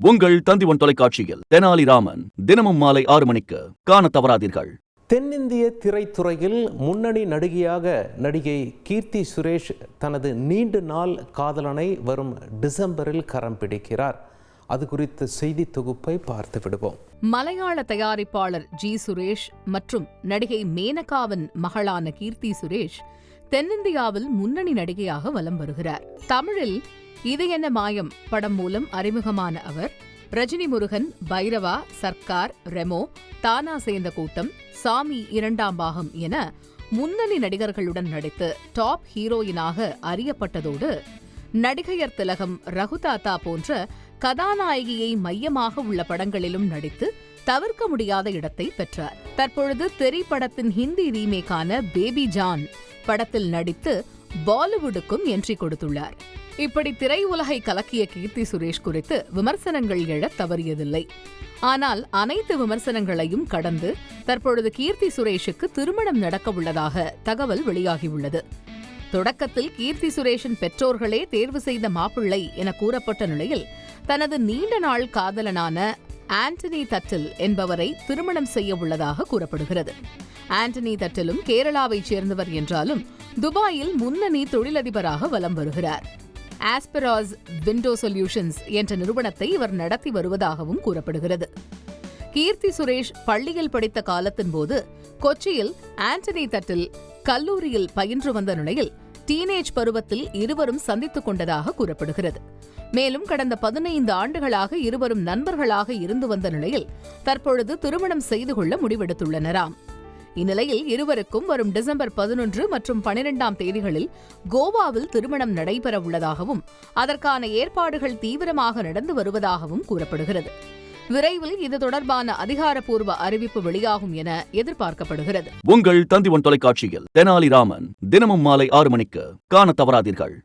உங்கள் தந்திவன் தொலைக்காட்சியில் தெனாலிராமன் தினமும் மாலை 6 மணிக்கு காண தவறாதீர்கள். தென்னிந்திய திரைத்துறையில் முன்னணி நடிகையாக நடிகை கீர்த்தி சுரேஷ் தனது நீண்ட நாள் காதலனை வரும் டிசம்பரில் கரம் பிடிக்கிறார். அது குறித்த செய்தி தொகுப்பை பார்த்து விடுவோம். மலையாள தயாரிப்பாளர் ஜி சுரேஷ் மற்றும் நடிகை மேனகாவின் மகளான கீர்த்தி சுரேஷ் தென்னிந்தியாவில் முன்னணி நடிகையாக வலம் வருகிறார். தமிழில் இது என்ன மாயம் படம் மூலம் அறிமுகமான அவர் ரஜினி முருகன், பைரவா, சர்க்கார், ரெமோ, தானா சேர்ந்த கூட்டம், சாமி 2ஆம் பாகம் என முன்னணி நடிகர்களுடன் நடித்து டாப் ஹீரோயினாக அறியப்பட்டதோடு நடிகையர் திலகம், ரகுதாத்தா போன்ற கதாநாயகியை மையமாக உள்ள படங்களிலும் நடித்து தவிர்க்க முடியாத இடத்தை பெற்றார். தற்பொழுது தெரி படத்தின் ஹிந்தி ரீமேக்கான பேபி ஜான் படத்தில் நடித்து பாலிவுட்டுக்கும் என்ட்ரி கொடுத்துள்ளார். இப்படி திரையுலகை கலக்கிய கீர்த்தி சுரேஷ் குறித்து விமர்சனங்கள் எழத் தவறியதில்லை. ஆனால் அனைத்து விமர்சனங்களையும் கடந்து தற்பொழுது கீர்த்தி சுரேஷுக்கு திருமணம் நடக்கவுள்ளதாக தகவல் வெளியாகியுள்ளது. தொடக்கத்தில் கீர்த்தி சுரேஷின் பெற்றோர்களே தேர்வு செய்த மாப்பிள்ளை என கூறப்பட்ட நிலையில் தனது நீண்ட நாள் காதலனான ஆண்டனி தட்டில் என்பவரை திருமணம் செய்ய உள்ளதாக கூறப்படுகிறது. ஆண்டனி தட்டிலும் கேரளாவைச் சேர்ந்தவர் என்றாலும் துபாயில் முன்னணி தொழிலதிபராக வலம் வருகிறார். ஆஸ்பெராஸ் விண்டோ சொல்யூஷன்ஸ் என்ற நிறுவனத்தை இவர் நடத்தி வருவதாகவும் கூறப்படுகிறது. கீர்த்தி சுரேஷ் பள்ளியில் படித்த காலத்தின் போது கொச்சியில் ஆண்டனி தட்டில் கல்லூரியில் பயின்று வந்த நிலையில் டீனேஜ் பருவத்தில் இருவரும் சந்தித்துக் கொண்டதாக கூறப்படுகிறது. மேலும் கடந்த 15 ஆண்டுகளாக இருவரும் நண்பர்களாக இருந்து வந்த நிலையில் தற்பொழுது திருமணம் செய்து கொள்ள முடிவெடுத்துள்ளனராம். இந்நிலையில் இருவருக்கும் வரும் டிசம்பர் 11 மற்றும் 12ஆம் தேதிகளில் கோவாவில் திருமணம் நடைபெற உள்ளதாகவும் அதற்கான ஏற்பாடுகள் தீவிரமாக நடந்து வருவதாகவும் கூறப்படுகிறது. விரைவில் இது தொடர்பான அதிகாரப்பூர்வ அறிவிப்பு வெளியாகும் என எதிர்பார்க்கப்படுகிறது. உங்கள் தந்திவன் தொலைக்காட்சியில் தெனாலிராமன் தினமும் மாலை 6 மணிக்கு காண தவறாதீர்கள்.